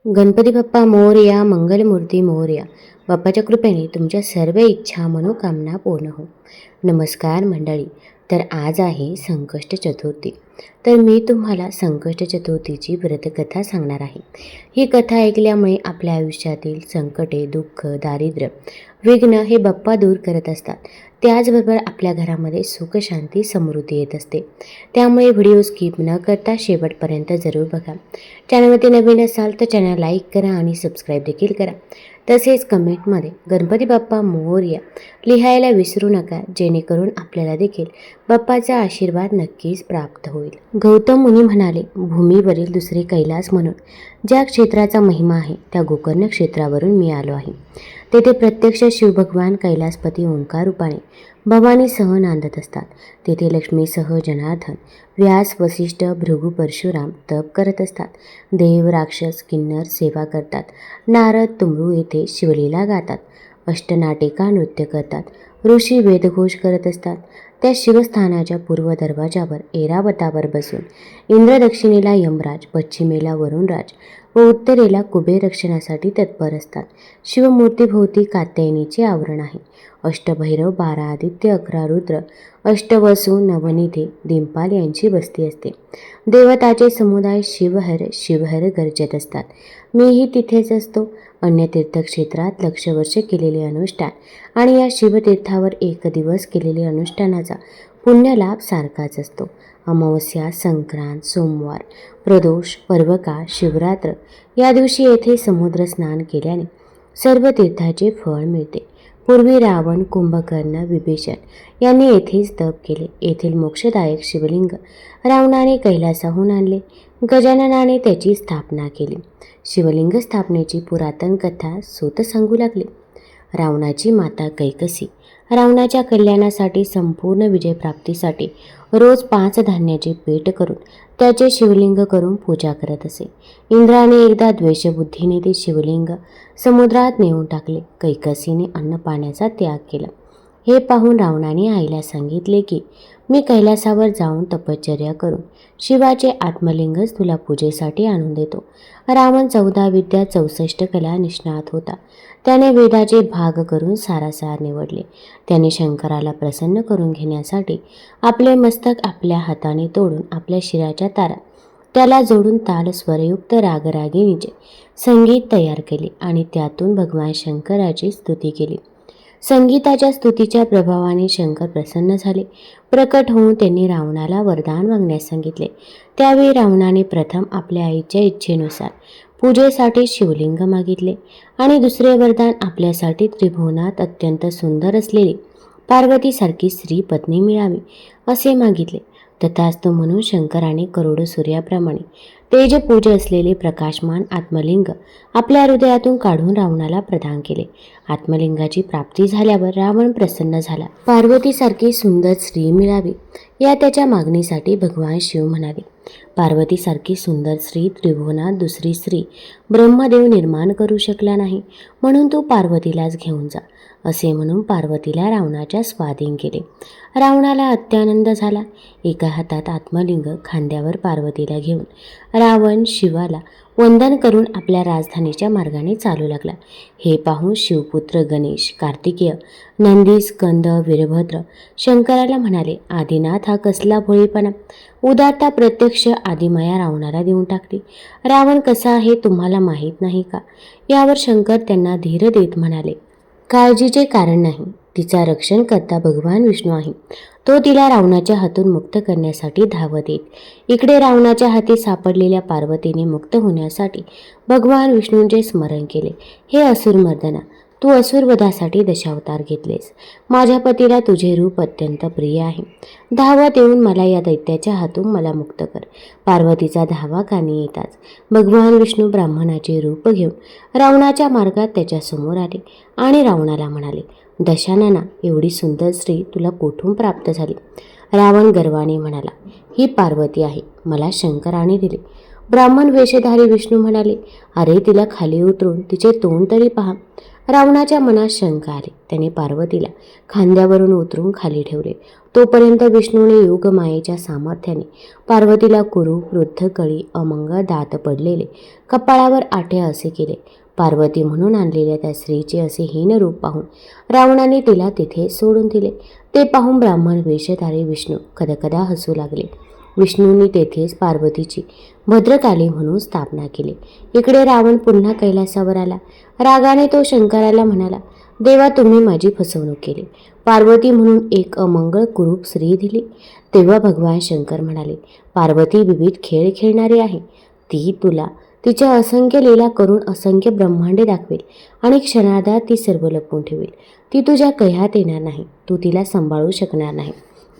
गणपती बाप्पा मोरया, मंगलमूर्ती मोरया. बाप्पाच्या कृपेने तुमच्या सर्व इच्छा मनोकामना पूर्ण हो. नमस्कार मंडळी. तर आज आहे संकष्ट चतुर्थी. तर मी तुम्हाला संकष्ट चतुर्थीची व्रतकथा सांगणार आहे. ही कथा ऐकल्यामुळे आपल्या आयुष्यातील संकटे, दुःख, दारिद्र्य, विघ्न हे बाप्पा दूर करत असतात. त्याचबरोबर आपल्या घरामध्ये सुख, शांती, समृद्धी येत असते. त्यामुळे व्हिडिओ स्किप न करता शेवटपर्यंत जरूर बघा. चॅनलमध्ये नवीन असाल तर चॅनल लाईक करा आणि सबस्क्राईब देखील करा. तसेच कमेंटमध्ये गणपती बाप्पा मोरया लिहायला विसरू नका, जेणेकरून आपल्याला देखील बाप्पाचा आशीर्वाद नक्कीच प्राप्त होईल. गौतम मुनी म्हणाले, भूमीवरील दुसरे कैलास म्हणून ज्या क्षेत्राचा महिमा आहे त्या गोकर्ण क्षेत्रावरून मी आलो आहे. तेथे प्रत्यक्ष शिवभगवान कैलासपती ओंकार रूपाने भवानीसह नांदत असतात. तेथे लक्ष्मीसह जनार्दन, व्यास, वसिष्ठ, भृगू, परशुराम तप करत असतात. देव, राक्षस, किन्नर सेवा करतात. नारद, तुमरू येथे शिवलीला गातात. अष्टनाटिका नृत्य करतात. ऋषी वेदघोष करत असतात. त्या शिवस्थानाच्या पूर्व दरवाजावर ऐरावतावर बसून इंद्र दक्षिणेला यमराज, पश्चिमेला वरुणराज व उत्तरेला कुबेर रक्षणासाठी तत्पर असतात. शिवमूर्तीभोवती कात्यायनीचे आवरण आहे. अष्टभैरव, 12 आदित्य, 11 रुद्र, अष्टवसू, नवनिधे, दिंपाल यांची बस्ती असते. देवताचे समुदाय शिवहर शिवहर गर्जत असतात. मीही तिथेच असतो. अन्य तीर्थक्षेत्रात लक्षवर्ष केलेले अनुष्ठान आणि या शिवतीर्थावर एक दिवस केलेले अनुष्ठानाचा पुण्यलाभ सारखाच असतो. अमावस्या, संक्रांत, सोमवार, प्रदोष, पर्वका, शिवरात्र या दिवशी येथे समुद्र स्नान केल्याने सर्व तीर्थाचे फळ मिळते. पूर्वी रावण, कुंभकर्ण, विभीषण यांनी येथेच तप केले. येथील मोक्षदायक शिवलिंग रावणाने कैलासाहून आणले. गजाननाने त्याची स्थापना केली. शिवलिंग स्थापनेची पुरातन कथा सूत सांगू लागली. रावणाची माता कैकसी रावणाच्या कल्याणासाठी, संपूर्ण विजयप्राप्तीसाठी रोज 5 धान्याचे पेट करून त्याचे शिवलिंग करून पूजा करत असे. इंद्राने एकदा द्वेषबुद्धीने ते शिवलिंग समुद्रात नेऊन टाकले. कैकसीने अन्न पाण्याचा त्याग केला. हे पाहून रावणाने आईला सांगितले की मी कैलासावर जाऊन तपश्चर्या करून शिवाचे आत्मलिंगच तुला पूजेसाठी आणून देतो. रावण 14 विद्या 64 कला निष्णात होता. त्याने वेदाचे भाग करून सारासार निवडले. त्याने शंकराला प्रसन्न करून घेण्यासाठी आपले मस्तक आपल्या हाताने तोडून आपल्या शिराच्या तारा त्याला जोडून ताल स्वरयुक्त रागरागिणीचे संगीत तयार केले आणि त्यातून भगवान शंकराची स्तुती केली. संगीताच्या स्तुतीच्या प्रभावाने शंकर प्रसन्न झाले. प्रकट होऊन त्यांनी रावणाला वरदान मागण्यास सांगितले. त्यावेळी रावणाने प्रथम आपल्या आईच्या इच्छेनुसार पूजेसाठी शिवलिंग मागितले आणि दुसरे वरदान आपल्यासाठी त्रिभुवनात अत्यंत सुंदर असलेली पार्वतीसारखी स्त्री पत्नी मिळावी असे मागितले. तथास्तु म्हणून शंकराने करोडो सूर्याप्रमाणे तेजपूज असलेले प्रकाशमान आत्मलिंग आपल्या हृदयातून काढून रावणाला प्रदान केले. आत्मलिंगाची प्राप्ती झाल्यावर रावण प्रसन्न झाला. पार्वतीसारखी सुंदर स्त्री मिळावी या त्याच्या मागणीसाठी भगवान शिव म्हणाले, पार्वतीसारखी सुंदर स्त्री त्रिभुवनात दुसरी स्त्री ब्रह्मदेव निर्माण करू शकला नाही, म्हणून तू पार्वतीलाच घेऊन जा असे म्हणून पार्वतीला रावणाच्या स्वाधीन केले. रावणाला अत्यानंद झाला. एका हातात आत्मलिंग, खांद्यावर पार्वतीला घेऊन रावण शिवाला वंदन करून आपल्या राजधानीच्या मार्गाने चालू लागला. हे पाहून शिवपुत्र गणेश, कार्तिकेय, नंदी, स्कंद, वीरभद्र शंकराला म्हणाले, आदिनाथ हा कसला भोळेपणा! उदारता प्रत्यक्ष आदिमाया रावणाला देऊन टाकली. रावण कसा आहे तुम्हाला माहीत नाही का? यावर शंकर त्यांना धीर देत म्हणाले, काळजीचे कारण नाही. तिचा रक्षण करता भगवान विष्णू आहे. तो तिला रावणाच्या हातून मुक्त करण्यासाठी धावत येत. इकडे रावणाच्या हाती सापडलेल्या पार्वतीने मुक्त होण्यासाठी भगवान विष्णूंचे स्मरण केले. हे असुरमर्दना, तू असुरवधासाठी दशावतार घेतलेस. माझ्या पतीला तुझे रूप अत्यंत प्रिय आहे. धावत येऊन मला या दैत्याच्या हातून मला मुक्त कर. पार्वतीचा धावा कानी येताच भगवान विष्णू ब्राह्मणाचे रूप घेऊन रावणाच्या मार्गात त्याच्यासमोर आले आणि रावणाला म्हणाले, दशानना, एवढी सुंदर स्त्री तुला कोठून प्राप्त झाली? रावण गर्वाने म्हणाला, ही पार्वती आहे, मला शंकराने दिली. ब्राह्मण वेशधारी विष्णू म्हणाले, अरे तिला खाली उतरून तिचे तोंड तरी पहा. रावणाच्या मनात शंका आली. त्याने पार्वतीला खांद्यावरून उतरून खाली ठेवले. तोपर्यंत विष्णूने योगमायेच्या सामर्थ्याने पार्वतीला कुरूप, वृद्ध कळी, अमंगळ दात पडलेले, कपाळावर आठ्या असे केले. पार्वती म्हणून आणलेल्या त्या स्त्रीचे असे हीन रूप पाहून रावणाने तिला तिथे सोडून दिले. ते पाहून ब्राह्मण वेशधारी विष्णू कदाकदा हसू लागले. विष्णूंनी तेथेच पार्वतीची भद्रकाली म्हणून स्थापना केली. इकडे रावण पुन्हा कैलासावर आला. रागाने तो शंकराला म्हणाला, देवा, तुम्ही माझी फसवणूक केली. पार्वती म्हणून एक अमंगळ कुरूप स्त्री दिली. तेव्हा भगवान शंकर म्हणाले, पार्वती विविध खेळ खेळणारी आहे. ती तुला तिच्या असंख्य लीला करून असंख्य ब्रह्मांडे दाखवेल आणि क्षणार्धात ती सर्व लपवून ठेवेल. ती तुझ्या कह्यात येणार नाही. तू तिला सांभाळू शकणार नाही.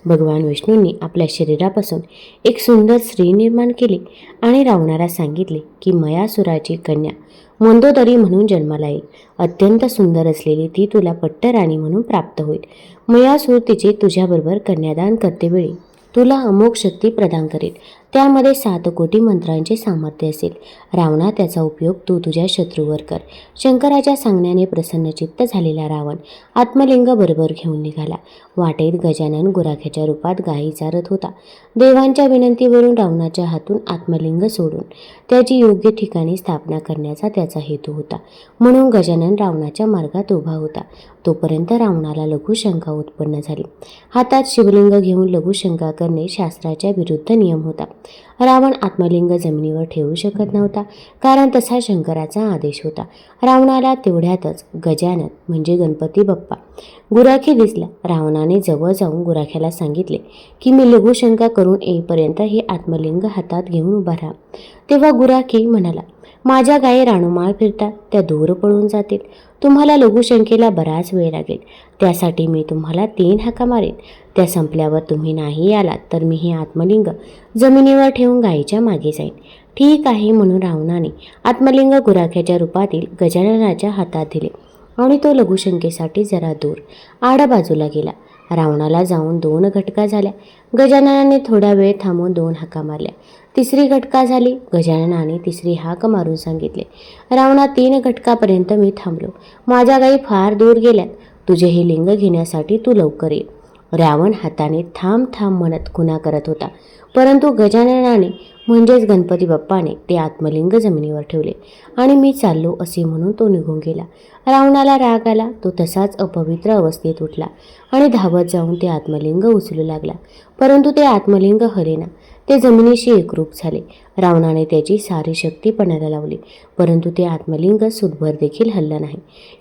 भगवान विष्णूंनी आपल्या शरीरापासून एक सुंदर स्त्री निर्माण केली आणि रावणाला सांगितले की मयासुराची कन्या मंदोदरी म्हणून जन्माला येईल. अत्यंत सुंदर असलेली ती तुला पट्टराणी म्हणून प्राप्त होईल. मयासूर तिचे तुझ्याबरोबर कन्यादान करतेवेळी तुला अमोघ शक्ती प्रदान करेल. त्यामध्ये 7 कोटी मंत्रांचे सामर्थ्य असेल. रावणा, त्याचा उपयोग तू तुझ्या शत्रूवर कर. शंकराच्या सांगण्याने प्रसन्नचित्त झालेला रावण आत्मलिंग बरोबर घेऊन निघाला. वाटेत गजानन गुराख्याच्या रूपात गायी चारत होता. देवांच्या विनंतीवरून रावणाच्या हातून आत्मलिंग सोडून त्याची योग्य ठिकाणी स्थापना करण्याचा त्याचा हेतू होता. म्हणून गजानन रावणाच्या मार्गात उभा होता. तोपर्यंत रावणाला लघुशंका उत्पन्न झाली. हातात शिवलिंग घेऊन लघुशंका करणे शास्त्राच्या विरुद्ध नियम होता. रावण आत्मलिंग जमिनीवर ठेवू शकत नव्हता, कारण तसा शंकराचा आदेश होता. रावणाला तेवढ्यातच गजानन म्हणजे गणपती बाप्पा गुराखी दिसला. रावणाने जवळ जाऊन गुराख्याला सांगितले की मी लघुशंका करून येईपर्यंत हे आत्मलिंग हातात घेऊन उभा राहा. तेव्हा गुराखी म्हणाला, माझ्या गायी राणूमाळ फिरतात, त्या दूर पळून जातील. तुम्हाला लघुशंकेला बराच वेळ लागेल. त्यासाठी मी तुम्हाला 3 हाका मारेन. त्या संपल्यावर तुम्ही नाही आलात तर मी हे आत्मलिंग जमिनीवर ठेवून गायीच्या मागे जाईन. ठीक आहे, म्हणून रावणाने आत्मलिंग गुराख्याच्या रूपातील गजाननाच्या हातात दिले आणि तो लघुशंकेसाठी जरा दूर आडा बाजूला गेला. रावणाला जाऊन 2 घटका झाल्या. गजाननाने थोडा वेळ थांबून 2 हाका मारल्या. 3री घटका झाली. गजाननाने 3री हाक मारून सांगितले, रावणा, 3 घटकापर्यंत मी थांबलो. माझ्या गायी फार दूर गेल्यात. तुझे हे लिंग घेण्यासाठी तू लवकर ये. रावण हाताने थांब थांब म्हणत खुणा करत होता, परंतु गजाननाने म्हणजेच गणपती बाप्पाने ते आत्मलिंग जमिनीवर ठेवले आणि मी चाललो असे म्हणून तो निघून गेला. रावणाला राग आला. तो तसाच अपवित्र अवस्थेत उठला आणि धावत जाऊन ते आत्मलिंग उचलू लागला. परंतु ते आत्मलिंग हलेना. ते जमिनीशी एकरूप झाले. रावणाने त्याची सारी शक्ती पणाला लावली, परंतु ते आत्मलिंग सुटभर देखील हललं नाही.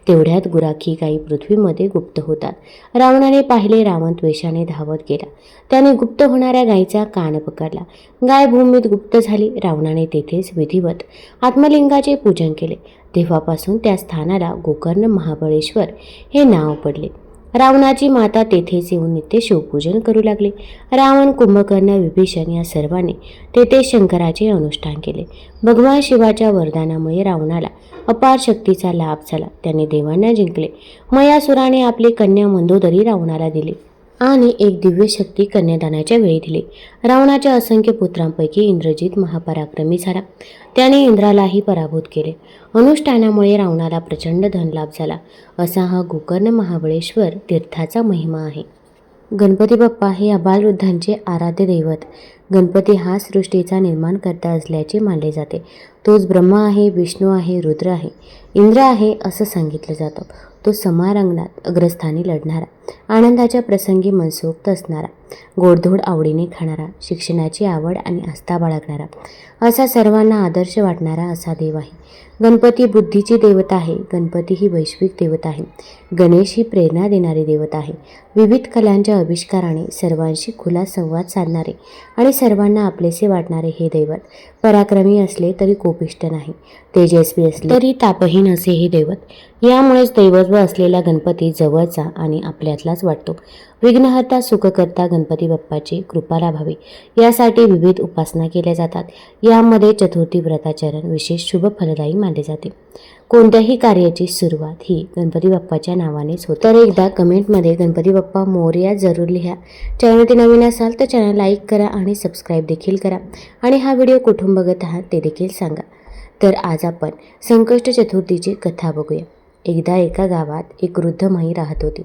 तेवढ्यात गुराखी गायी पृथ्वीमध्ये गुप्त होतात. रावणाने पाहिले. रावण द्वेषाने धावत गेला. त्याने गुप्त होणाऱ्या गायीचा कान पकडला. गाय भूमीत गुप्त झाली. रावणाने तेथेच विधिवत आत्मलिंगाचे पूजन केले. तेव्हापासून त्या स्थानाला गोकर्ण महाबळेश्वर हे नाव पडले. रावणाची माता तेथेच येऊन नित्य शिवपूजन करू लागली. रावण, कुंभकर्ण, विभीषण या सर्वांनी तेथे शंकराचे अनुष्ठान केले. भगवान शिवाच्या वरदानामुळे रावणाला अपार शक्तीचा लाभ झाला. त्याने देवांना जिंकले. मयासुराने आपली कन्या मंदोदरी रावणाला दिली आणि एक दिव्य शक्ती कन्यादानाच्या वेळी दिली. रावणाच्या असंख्य पुत्रांपैकी इंद्रजित महापराक्रमी झाला. त्याने इंद्रालाही पराभूत केले. अनुष्ठानामुळे रावणाला प्रचंड धनलाभ झाला. असा हा गोकर्ण महाबळेश्वर तीर्थाचा महिमा आहे. गणपती बाप्पा हे आबालवृद्धांचे आराध्य दैवत. गणपती हा सृष्टीचा निर्माणकर्ता असल्याचे मानले जाते. तोच ब्रह्मा आहे, विष्णू आहे, रुद्र आहे, इंद्र आहे असं सांगितलं जातं. तो समारंगणात अग्रस्थानी लढणारा, आनंदाच्या प्रसंगी मनसोक्त असणारा, गोडधोड आवडीने खाणारा, शिक्षणाची आवड आणि आस्था बाळगणारा, असा सर्वांना आदर्श वाटणारा असा देव आहे. गणपती बुद्धीची देवता आहे. गणपती ही वैश्विक देवता आहे. गणेश ही प्रेरणा देणारी देवता आहे. विविध कलांच्या आविष्काराने सर्वांशी खुला संवाद साधणारे आणि सर्वांना आपलेसे वाटणारे हे दैवत पराक्रमी असले तरी कोपिष्ट नाही, तेजस्वी असले तरी तापहीन असे हे दैवत. यामुळेच दैवत्व असलेला गणपती जवळचा आणि आपल्यातलाच वाटतो. विघ्नहर्ता, सुखकर्ता गणपती बाप्पाची कृपा लाभावी यासाठी विविध उपासना केल्या जातात. यामध्ये चतुर्थी व्रताचरण विशेष शुभ फलदायी मानले जाते. कोणत्याही कार्याची सुरुवात ही गणपती बाप्पाच्या नावानेच होते. तर एकदा कमेंटमध्ये गणपती बाप्पा मोरया जरूर लिहा. चॅनलवरती नवीन असाल तर चॅनल लाईक करा आणि सबस्क्राईब देखील करा आणि हा व्हिडिओ कुठून बघत आहात ते देखील सांगा. तर आज आपण संकष्ट चतुर्थीची कथा बघूया. एकदा एका गावात एक वृद्ध माई राहत होती.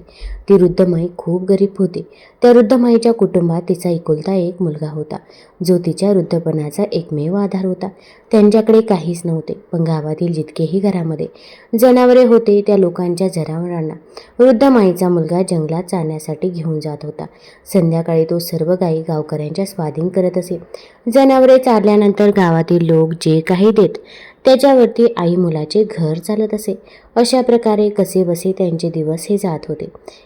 ती वृद्ध माई खूप गरीब होती. त्या वृद्ध माईच्या कुटुंबात तिचा एकुलता एक मुलगा होता, जो तिच्या वृद्धपणाचा एकमेव आधार होता. त्यांच्याकडे काहीच नव्हते, पण गावातील जितकेही घरामध्ये जनावरे होते त्या लोकांच्या जनावरांना वृद्ध माईचा मुलगा जंगलात चालण्यासाठी घेऊन जात होता. संध्याकाळी तो सर्व गायी गावकऱ्यांच्या स्वाधीन करत असे. जनावरे चालल्यानंतर गावातील लोक जे काही देत त्याच्यावरती आई मुलाचे घर चालत असे. अशा प्रकारे कसेबसे त्यांचे दिवस हे जात होते.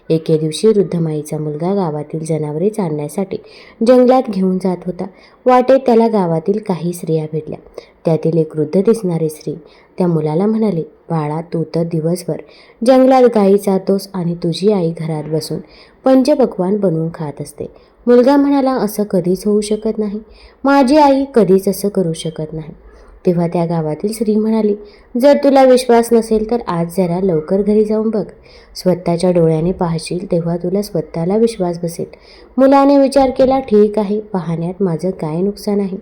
एके दिवशी वृद्ध माईचा मुलगा गावातील जनावरे चालण्यासाठी जंगलात घेऊन जात होता. वाटेत त्याला गावातील काही स्त्रिया भेटल्या. त्यातील एक वृद्ध दिसणारी स्त्री त्या मुलाला म्हणाली, बाळा, तू तर दिवसभर जंगलात गायी चारतोस आणि तुझी आई घरात बसून पंचपक्वान्न बनवून खात असते. मुलगा म्हणाला, असं कधीच होऊ शकत नाही. माझी आई कधीच असं करू शकत नाही. तेव्हा त्या गावातील स्त्री म्हणाली, जर तुला विश्वास नसेल तर आज जरा लवकर घरी जाऊन बघ. स्वतःच्या डोळ्याने पाहशील तेव्हा तुला स्वतःला विश्वास बसेल. मुलाने विचार केला, ठीक आहे, पाहण्यात माझं काय नुकसान आहे.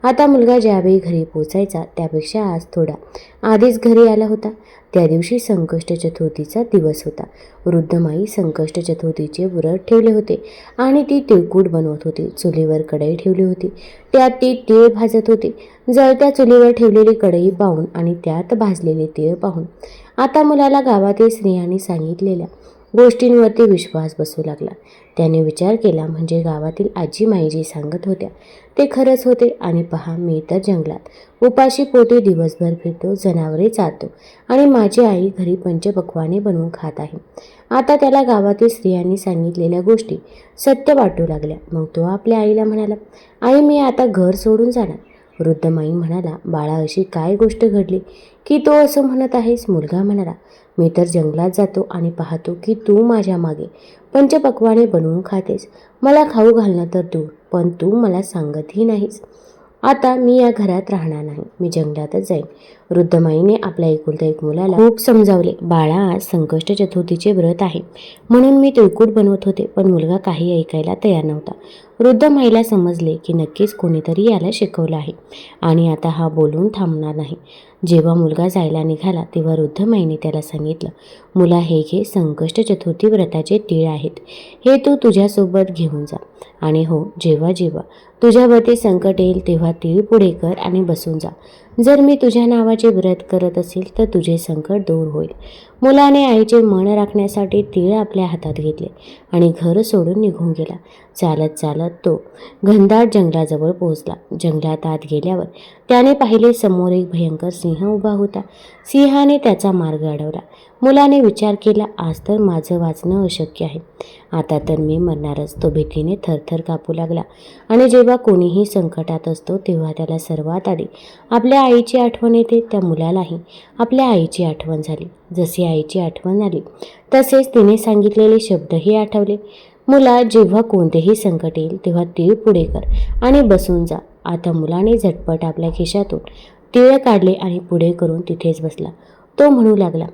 आता मुलगा ज्यावेळी घरी पोचायचा त्यापेक्षा आज थोडा आधीच घरी आला होता. त्या दिवशी संकष्ट चतुर्थीचा दिवस होता. वृद्ध माई संकष्ट चतुर्थीचे व्रत ठेवले होते आणि ती तिळकूट बनवत होती. चुलीवर कढई ठेवली होती. त्यात ती तीळ भाजत होती. जळत्या चुलीवर ठेवलेली कढई पाहून आणि त्यात भाजलेले तीळ पाहून आता मुलाला गावातील स्त्रियांनी सांगितलेल्या गोष्टींवरती विश्वास बसू लागला. त्याने विचार केला, म्हणजे गावातील आजी माई जे सांगत होत्या ते खरंच होते. आणि पहा, मी तर जंगलात उपाशी पोटी दिवसभर फिरतो, जनावरे चारतो आणि माझी आई घरी पंचपक्वाने बनवून खात आहे. आता त्याला गावातील स्त्रियांनी सांगितलेल्या गोष्टी सत्य वाटू लागल्या. मग तो आपल्या आईला म्हणाला, आई, मी आता घर सोडून जाणार. वृद्ध माई म्हणाला, बाळा, अशी काय गोष्ट घडली की तो असं म्हणत आहेस? मुलगा म्हणाला, मी तर जंगलात जातो आणि पाहतो की तू माझ्या मागे पंचपक्वाने बनवून खातेस. मला खाऊ घालणं तर दूर, पण तू मला सांगतही नाहीस. आता मी या घरात राहणार नाही, मी जंगलातच जाईन. वृद्ध माईने आपल्या एकुलत्या एक मुलाला खूप समजावले. बाळा, आज संकष्ट चतुर्थीचे व्रत आहे म्हणून मी तिळकूट बनवत होते, पण मुलगा काही ऐकायला तयार नव्हता. वृद्ध माईला समजले की नक्कीच कोणीतरी याला शिकवलं आहे आणि आता हा बोलून थांबणार नाही. जेव्हा मुलगा जायला निघाला तेव्हा वृद्ध माईने त्याला सांगितलं, मुला, हे घे, संकष्ट चतुर्थी व्रताचे तीळ आहेत. हे तू तुझ्यासोबत घेऊन जा आणि हो, जेव्हा जेव्हा तुझ्यावरती संकट येईल तेव्हा तीळ पुढे कर आणि बसून जा. जर मी तुझ्या नावाचे व्रत करत असेल तर तुझे संकट दूर होईल. मुलाने आईचे मन राखण्यासाठी तीळ आपल्या हातात घेतले आणि घर सोडून निघून गेला. चालत चालत तो घनदाट जंगलाजवळ पोहोचला. जंगलात आत गेल्यावर त्याने पाहिले, समोर एक भयंकर सिंह उभा होता. सिंहाने त्याचा मार्ग अडवला. मुलाने विचार केला, आज तर माझं वाचणं अशक्य आहे. आता तर मी मरणारच. तो भीतीने थरथर कापू लागला. आणि जेव्हा कोणीही संकटात असतो तेव्हा त्याला सर्वात आधी आपल्या आईची आठवण येते. त्या मुलालाही आपल्या आईची आठवण झाली. जशी आईची आठवण आली तसेच तिने सांगितलेले शब्दही आठवले. मुला, जेव्हा कोणतेही संकट येईल तेव्हा तीळ पुढे कर आणि बसून जा. आता मुलाने झटपट आपल्या खिशातून तीळ काढले आणि पुढे करून तिथेच बसला. तो म्हणू लागला,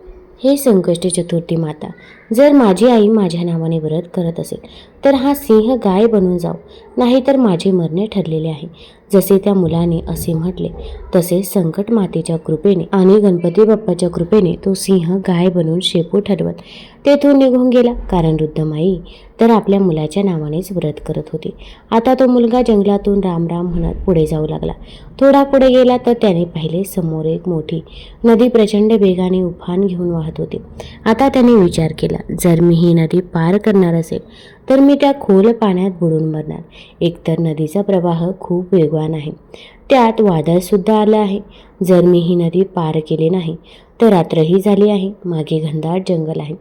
हे संकष्ट चतुर्थी माता, जर माझी आई माझ्या नावाने व्रत करत असेल तर हा सिंह गाय बनून जाऊ, नाहीतर माझे मरणे ठरलेले आहे. जसे त्या मुलाने असे म्हटले तसेच संकट मातेच्या कृपेने आणि गणपती बाप्पाच्या कृपेने तो सिंह गाय बनून शेपू ठरवत तेथून निघून गेला. कारण वृद्ध माई तर आपल्या मुलाच्या नावानेच व्रत करत होती. आता तो मुलगा जंगलातून राम राम म्हणत पुढे जाऊ लागला. थोडा पुढे गेला तर त्याने पाहिले, समोर एक मोठी नदी प्रचंड वेगाने उफान घेऊन वाहत होती. आता त्याने विचार केला, जर मी ही नदी पार करणार असेल तर मी त्या खोल पाण्यात बुडून मरणार. एकतर नदीचा प्रवाह खूप वेगवान आहे, त्यात वादळसुद्धा आलं आहे. जर मी ही नदी पार केली नाही तर रात्रही झाली आहे. मागे घनदाट जंगल आहे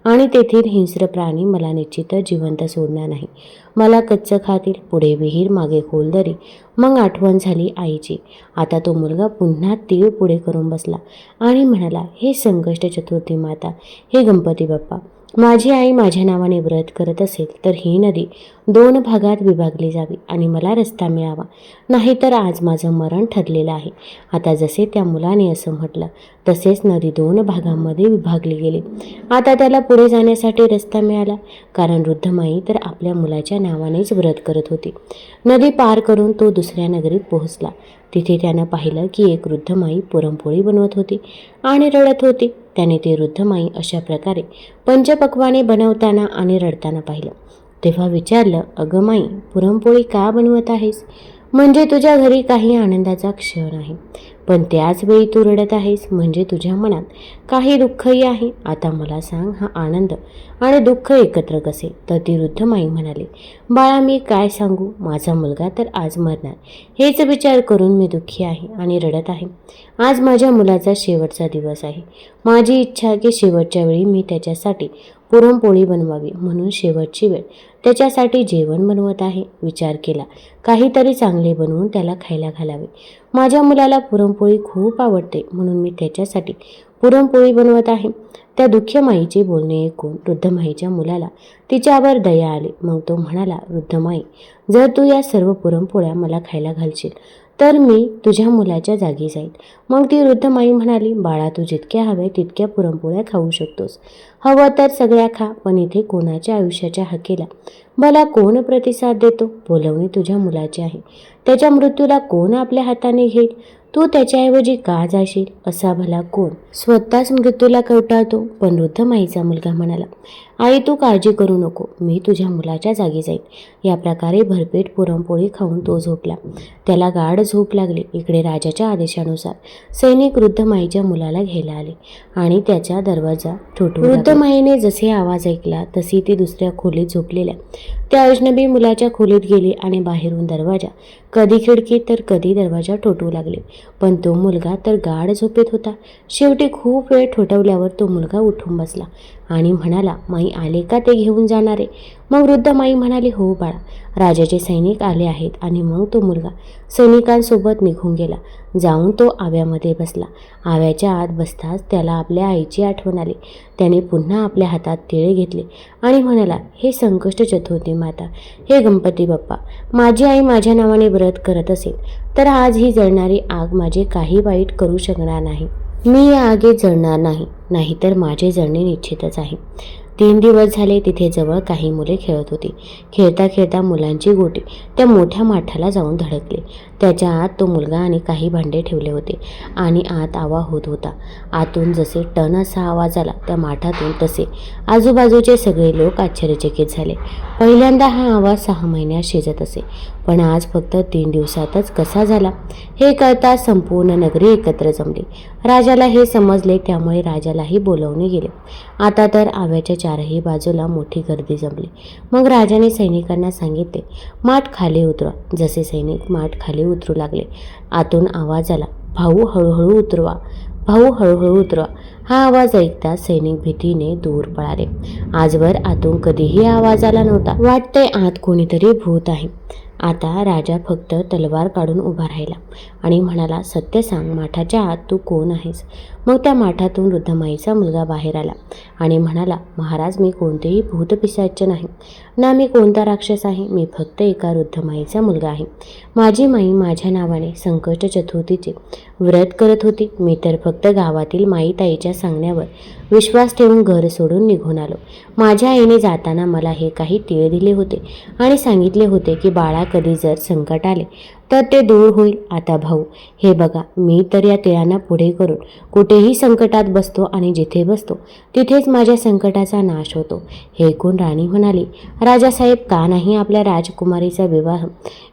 आणि तेथील हिंस्र प्राणी मला निश्चितच जिवंत सोडणार नाही. मला कच्चं खातील. पुढे विहीर, मागे खोल दरी, मग आठवण झाली आईची. आता तो मुलगा पुन्हा तीळ पुढे करून बसला आणि म्हणाला, हे संकष्ट चतुर्थी माता, हे गणपती बाप्पा, माझी आई माझ्या नावाने व्रत करत असेल तर ही नदी 2 भागात विभागली जावी आणि मला रस्ता मिळावा, नाहीतर आज माझं मरण ठरलेलं आहे. आता जसे त्या मुलाने असं म्हटलं तसेच नदी 2 भागांमध्ये विभागली गेली. आता त्याला पुढे जाण्यासाठी रस्ता मिळाला, कारण वृद्ध माई तर आपल्या मुलाच्या नावानेच व्रत करत होती. नदी पार करून तो दुसऱ्या नगरीत पोहोचला. तिथे त्यानं पाहिलं की एक वृद्ध माई पुरणपोळी बनवत होती आणि रडत होती. त्याने ती वृद्ध माई अशा प्रकारे पंचपक्वाने बनवताना आणि रडताना पाहिलं. तेव्हा विचारलं, अगं माई, पुरणपोळी का बनवत आहेस? म्हणजे तुझ्या घरी काही आनंदाचा क्षण आहे, पण त्याच वेळी तू रडत आहेस, म्हणजे तुझ्या मनात काही दुःखही आहे. आता मला सांग, हा आनंद आणि दुःख एकत्र कसे? तर ती वृद्ध माई म्हणाली, बाळा, मी काय सांगू, माझा मुलगा तर आज मरणार, हेच विचार करून मी दुःखी आहे आणि रडत आहे. आज माझ्या मुलाचा शेवटचा दिवस आहे. माझी इच्छा की शेवटच्या वेळी मी त्याच्यासाठी पुरणपोळी बनवावी, म्हणून शेवटची वेळ त्याच्यासाठी जेवण बनवत आहे. विचार केला, काहीतरी चांगले बनवून त्याला खायला घालावे. माझ्या मुलाला पुरणपोळी खूप आवडते, म्हणून मी त्याच्यासाठी पुरणपोळी बनवत आहे. त्या दुःखी माईचे बोलणे ऐकून वृद्ध माईच्या मुलाला तिच्यावर दया आली. मग तो म्हणाला, वृद्ध माई, जर तू या सर्व पुरणपोळ्या मला खायला घालशील तर मी तुझ्या मुलाच्या जागी जाईल. मग ती वृद्ध माई म्हणाली, बाळा, तू जितक्या हव्या तितक्या पुरणपोळ्या खाऊ शकतोस. हवं तर सगळ्या खा, पण इथे कोणाच्या आयुष्याच्या हाकेला मला कोण प्रतिसाद देतो? बोलवणे तुझ्या मुलाचे आहे. त्याच्या मृत्यूला कोण आपल्या हाताने घेईल? तू त्याच्याऐवजी का जाशील? असा भला कोण स्वतःच मृत्यूला कवटाळतो? पण वृद्ध माईचा मुलगा म्हणाला, आई, तू काळजी करू नको, मी तुझ्या मुलाच्या जागी जाईल. या प्रकारे भरपेट पुरणपोळी खाऊन तो झोपला. त्याला गाढ झोप लागली. इकडे राजाच्या आदेशानुसार सैनिक वृद्ध माईच्या मुलाला घ्यायला आले आणि त्याचा दरवाजा ठोठवला. वृद्ध माईने जसे आवाज ऐकला तशी ती दुसऱ्या खोलीत झोपलेल्या त्या अजनबी मुलाच्या खोलीत गेली आणि बाहेरून दरवाजा, कधी खिडकी तर कधी दरवाजा ठोठवू लागले. पण तो मुलगा तर गाढ झोपेत होता. शेवटी खूप वेळ ठोठवल्यावर तो मुलगा उठून बसला आणि म्हणाला, माई आले का ते घेऊन जाणारे? मग वृद्ध माई म्हणाली, हो बाळा, राजाचे सैनिक आले आहेत. आणि मग तो मुलगा सैनिकांसोबत निघून गेला. जाऊन तो आव्यामध्ये बसला. आव्याच्या आत बसताच त्याला आपल्या आईची आठवण आली. त्याने पुन्हा आपल्या हातात तिळे घेतले आणि म्हणाला, हे संकष्ट चतुर्थी माता, हे गणपती बाप्पा, माझी आई माझ्या नावाने व्रत करत असेल तर आज ही जळणारी आग माझे काही वाईट करू शकणार नाही. मी या आगीत जळणार नाही, नाहीतर माझे जळणे निश्चितच आहे. 3 दिवस झाले तिथे जवळ काही मुले खेळत होती. खेळता खेळता मुलांची गोटी त्या मोठ्या माठाला जाऊन धडकली. त्याच्या आत तो मुलगा आणि काही भांडे ठेवले होते आणि आत आवा होत होता. आतून जसे टन असा आवाज आला त्या माठातून, तसे आजूबाजूचे सगळे लोक आश्चर्यचकित झाले. पहिल्यांदा हा आवाज 6 महिन्यात शिजत असे, पण आज फक्त 3 दिवसातच कसा झाला हे कळता संपूर्ण नगरी एकत्र जमली. राजाला हे समजले, त्यामुळे राजालाही बोलवणे गेले. आता तर आव्याच्या 4ही बाजूला मोठी गर्दी जमली. मग राजाने सैनिकांना सांगितले, माठ खाली उतरवा. जसे सैनिक माठ खाली उतरू लागले, आतून आवाज आला, भाऊ हळूहळू उतरवा, भाऊ हळूहळू उतरवा. हा आवाज ऐकताच सैनिक भीतीने दूर पळाले. आजवर आतून कधीही आवाज आला नव्हता. वाटते आत कोणीतरी भूत आहे. आता राजा फक्त तलवार काढून उभा राहिला आणि म्हणाला, सत्य सांग, माठाच्या आत तू कोण आहेस? मग त्या माठातून वृद्ध माईचा मुलगा बाहेर आला आणि म्हणाला, महाराज, मी कोणतेही भूतपिशाच नाही, ना मी कोणता राक्षस आहे. मी फक्त एका वृद्ध माईचा मुलगा आहे. माझी माई माझ्या नावाने संकष्ट चतुर्थीचे व्रत करत होती. मी तर फक्त गावातील माईताईच्या सांगण्यावर विश्वास ठेवून घर सोडून निघून आलो. माझ्या आईने जाताना मला हे काही तीळ दिले होते आणि सांगितले होते की बाळा, कधी जर संकट आले तर ते दूर होईल. आता भाऊ, हे बघा, मी तर या तिळांना पुढे करून कुठेही संकटात बसतो आणि जिथे बसतो तिथेच माझ्या संकटाचा नाश होतो. हे ऐकून राणी म्हणाली, राजासाहेब, का नाही आपल्या राजकुमारीचा विवाह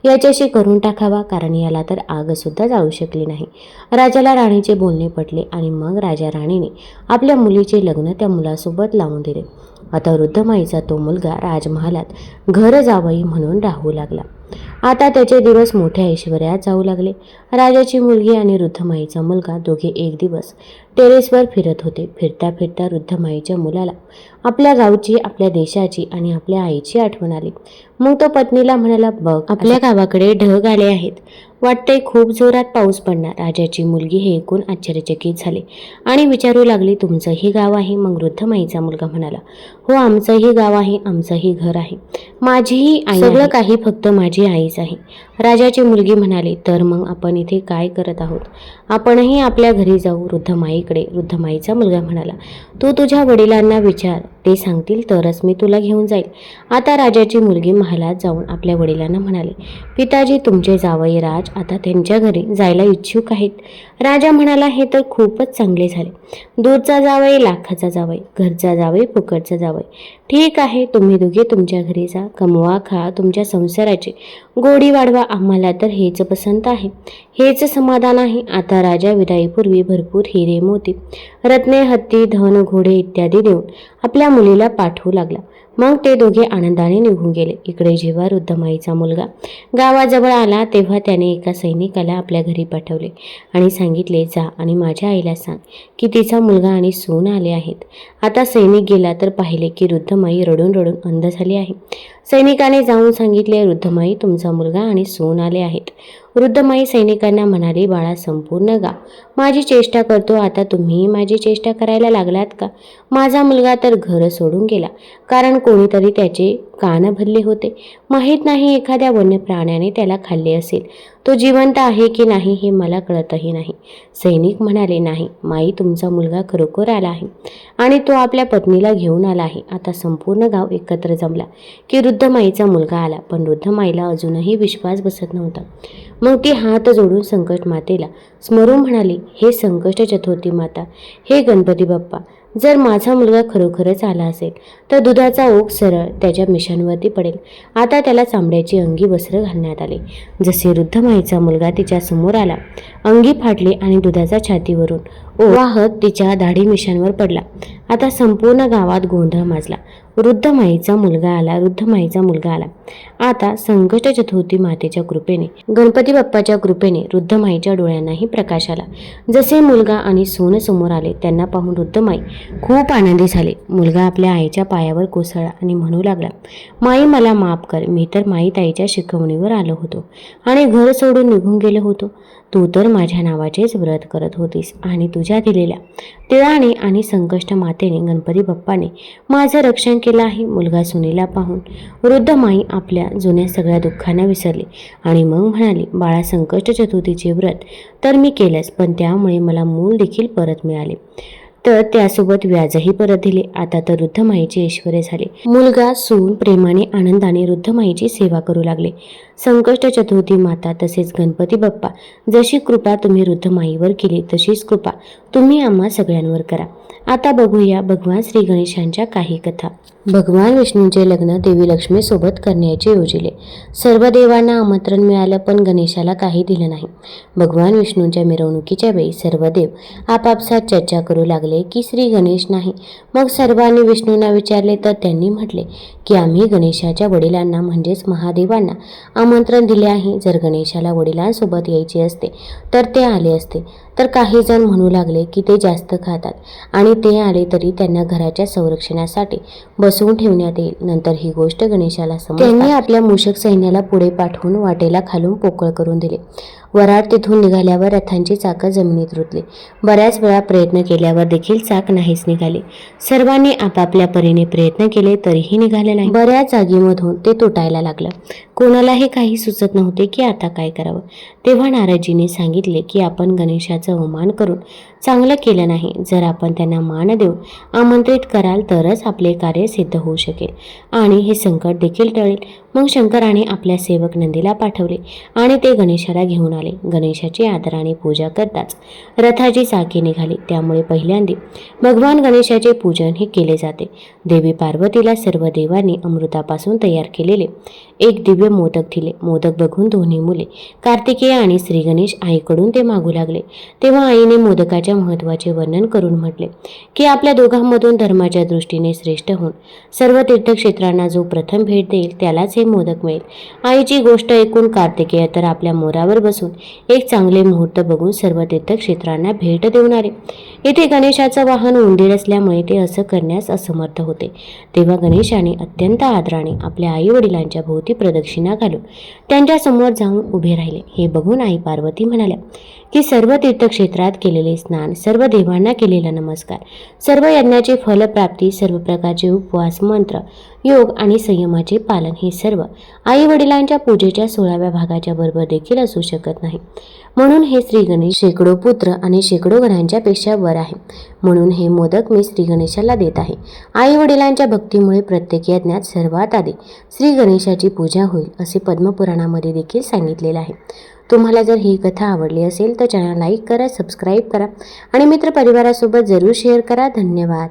याच्याशी करून टाकावा, कारण याला तर आगसुद्धा जाळू शकली नाही. राजाला राणीचे बोलणे पटले आणि मग राजा राणीने आपल्या मुलीचे लग्न त्या मुलासोबत लावून दिले. आता वृद्ध माईचा तो मुलगा राजमहालात घर जावई म्हणून राहू लागला. आता त्याचे दिवस मोठ्या ऐश्वर्यात जाऊ लागले. राजाची मुलगी आणि वृद्ध माईचा मुलगा दोघे एक दिवस टेरेसवर फिरत होते. फिरता फिरता वृद्ध माईच्या मुलाला आपल्या गावची, आपल्या देशाची आणि आपल्या आईची आठवण आली. मग तो पत्नीला म्हणाला, बघ, आपल्या गावाकडे ढग आले आहेत, वाटतंय खूप जोरात पाऊस पडणार. राजाची मुलगी हे ऐकून आश्चर्यचकित झाली आणि विचारू लागली, तुमचंही गाव आहे? मग वृद्ध माईचा मुलगा म्हणाला, हो, आमचंही गाव आहे, आमचंही घर आहे, माझीही आई, सगळं काही फक्त माझी आईच जायचं आहे. राजाची मुलगी म्हणाली, तर मग आपण इथे काय करत आहोत? आपणही आपल्या घरी जाऊ वृद्धमाईकडे. वृद्धमाईचा मुलगा म्हणाला, तू तुझ्या वडिलांना विचार, ते सांगतील तरच मी तुला घेऊन जाईल. आता राजाची मुलगी महालात जाऊन आपल्या वडिलांना म्हणाले, पिताजी, तुमचे जावई राज आता त्यांच्या घरी जायला इच्छुक आहेत. राजा म्हणाला, हे तर खूपच चांगले झाले. दूरचा जावई लाखाचा जावई, घरचा जावई फुकटचा जावई. ठीक आहे, तुम्ही दोघे तुमच्या घरी जा, कमवा, खा, तुमच्या संसाराची गोडी वाढवा. आम्हाला तर हेच पसंत आहे, हेच समाधान आहे. आता राजा विदाईपूर्वी भरपूर हिरे, मोती, रत्ने, हत्ती, धन, घोडे इत्यादी देऊन आपल्या मुलीला पाठवू लागला. मग ते दोघे आनंदाने निघून गेले. इकडे जेव्हा वृद्धमाईचा मुलगा गावाजवळ आला तेव्हा त्याने एका सैनिकाला आपल्या घरी पाठवले आणि सांगितले, जा आणि माझ्या आईला सांग की तिचा मुलगा आणि सून आले आहेत. आता सैनिक गेला तर पाहिले की वृद्धमाई रडून रडून अंध झाली आहे. सैनिकाने जाऊन सांगितले, वृद्धमाई, तुमचा मुलगा आणि सून आले आहेत. वृद्धमाई सैनिकांना म्हणाली, बाळा, संपूर्ण गाव माझी चेष्टा करतो, आता तुम्हीही माझी चेष्टा करायला लागलात का? माझा मुलगा तर घर सोडून गेला, कारण कोणीतरी त्याचे कान भरले होते. माहीत नाही, एखाद्या वन्य प्राण्याने त्याला खाल्ले असेल. तो जिवंत आहे की नाही हे मला कळतही नाही. सैनिक म्हणाले, नाही माई, तुमचा मुलगा खरोखर आला आहे आणि तो आपल्या पत्नीला घेऊन आला आहे. आता संपूर्ण गाव एकत्र जमला की वृद्धमाईचा मुलगा आला, पण वृद्धमाईला अजूनही विश्वास बसत नव्हता. मग ती हात जोडून संकट मातेला स्मरून म्हणाली, हे संकष्ट चतुर्थी माता, हे गणपती बाप्पा, जर माझा मुलगा खरोखरच आला असेल तर दुधाचा ओघ सरळ त्याच्या मिशांवरती पडेल. आता त्याला चांबड्याची अंगी वस्त्र घालण्यात आले. जसे वृद्धमाईचा मुलगा तिच्या समोर आला, अंगी फाटली आणि दुधाचा छातीवरून वाहत तिच्या दाढी मिशांवर पडला. आता संपूर्ण गावात गोंधळ माजला. वृद्धमाईचा मुलगा आला, वृद्धमाईचा मुलगा आला. आता संकष्ट चतुर्थी मातेच्या कृपेने, गणपती बाप्पाच्या कृपेने वृद्धमाईच्या डोळ्यांनाही प्रकाश आला. जसे मुलगा आणि सून समोर आले त्यांना पाहून वृद्धमाई खूप आनंदी झाली. मुलगा आपल्या आईच्या पायावर कोसळला आणि म्हणू लागला, माई, मला माफ कर. मी तर माई ताईच्या शिकवणीवर आलो होतो आणि घर सोडून निघून गेलो होतो. तू तर माझ्या नावाचेच व्रत करत होतीस आणि तुझ्या दिलेल्या तिळाने आणि संकष्ट मातेने, गणपती बाप्पाने माझं रक्षण केलं आहे. मुलगा सुनेला पाहून वृद्धमाई आपल्या जुन्या सगळ्या दुःखांना विसरली आणि मग म्हणाली, बाळा, संकष्ट चतुर्थीचे व्रत तर मी केलंच, पण त्यामुळे मला मूल देखील परत मिळाले, तर त्यासोबत व्याजही परत दिले. आता तर वृद्धमाईचे ऐश्वर्य झाले. मुलगा, सून प्रेमाने आनंदाने वृद्धमाईची सेवा करू लागले. संकष्ट चतुर्थी माता तसेच गणपती बाप्पा, जशी कृपा तुम्ही वृद्धमाईवर केली तशीच कृपा तुम्ही आम्हा सगळ्यांवर करा. आता बघूया भगवान श्री गणेशांच्या काही कथा. भगवान विष्णूंचे लग्न देवी लक्ष्मीसोबत करण्याचे योजिले. सर्व देवांना आमंत्रण मिळालं, पण गणेशाला काही दिलं नाही. भगवान विष्णूंच्या मिरवणुकीच्या वेळी सर्व देव आपापसात चर्चा करू लागले की श्री गणेश नाही. मग सर्वांनी विष्णूंना विचारले तर त्यांनी म्हटले की आम्ही गणेशाच्या वडिलांना म्हणजेच महादेवांना आमंत्रण दिले आहे. जर गणेशाला वडिलांसोबत यायचे असते तर ते आले असते. तर काही जण म्हणू लागले की ते जास्त खातात आणि ते आले तरी त्यांना घराच्या संरक्षणासाठी बसवून ठेवण्यात येईल. नंतर ही गोष्ट गणेशाला समजली. त्यांनी आपल्या मूषक सैन्याला पुढे पाठवून वाटेला खालून पोकळ करून दिले. वराड तिथून निघाल्यावर रथांची चाकं जमिनीत रुतली. बऱ्याच वेळा प्रयत्न केल्यावर देखील चाक नाहीच निघाले. सर्वांनी आपापल्या परीने प्रयत्न केले तरीही निघाले नाही. बऱ्याच जागेमधून ते तुटायला लागलं. कोणालाही काही सुचत नव्हते की आता काय करावं. तेव्हा नारदजीने सांगितले की आपण गणेशाचं अवमान करून चांगलं केलं नाही. जर आपण त्यांना मान देऊन आमंत्रित कराल तरच आपले कार्य सिद्ध होऊ शकेल आणि हे संकट देखील टळेल. मग शंकराने आपल्या सेवक नंदीला पाठवले आणि ते गणेशाला घेऊन आले. गणेशाची आदराने पूजा करताच रथाची चाके निघाली. त्यामुळे पहिल्यांदा भगवान गणेशाचे पूजन हे केले जाते. देवी पार्वतीला सर्व देवांनी अमृतापासून तयार केलेले एक दिव्य मोदक दिले. मोदक बघून दोन्ही मुले कार्तिकेय आणि श्री गणेश आईकडून ते मागू लागले. तेव्हा आईने मोदकाच्या महत्त्वाचे वर्णन करून म्हटले की आपल्या दोघांमधून धर्माच्या दृष्टीने श्रेष्ठ होऊन सर्व तीर्थक्षेत्रांना जो प्रथम भेट देईल त्यालाच हे मोदक मिळेल. आईची गोष्ट ऐकून कार्तिकेय तर आपल्या मोरावर बसून एक चांगले मुहूर्त बघून सर्व तीर्थक्षेत्रांना भेट देऊन आले. येथे गणेशाचं वाहन उंदीर असल्यामुळे ते असं करण्यास असमर्थ होते. तेव्हा गणेशाने अत्यंत आदराने आपल्या आई वडिलांच्या भोवती प्रदक्षिणा घालून त्यांच्या समोर जाऊन उभे राहिले. हे बघून आई पार्वती म्हणाल्या की सर्व तीर्थक्षेत्रात केलेले स्नान, सर्व देवांना केलेला नमस्कार, सर्व यज्ञाची फलप्राप्ती, सर्व प्रकारचे उपवास, मंत्र, योग आणि संयमाचे पालन हे सर्व आई वडिलांच्या पूजेच्या 16व्या भागाच्या बरोबर देखील असू शकत नाही. म्हणून हे श्री गणेश शेकडो पुत्र आणि शेकडो घरांच्या पेक्षा वर आहे. म्हणून हे मोदक मी श्री गणेशाला देत आहे. आई वडिलांच्या भक्तीमुळे प्रत्येक यज्ञात सर्वात आधी श्री गणेशाची पूजा होईल असे पद्मपुराणामध्ये देखील सांगितलेले आहे. तुम्हाला जर ही कथा आवडली असेल तर चॅनल लाईक करा, सबस्क्राईब करा आणि मित्रपरिवारासोबत जरूर शेअर करा. धन्यवाद.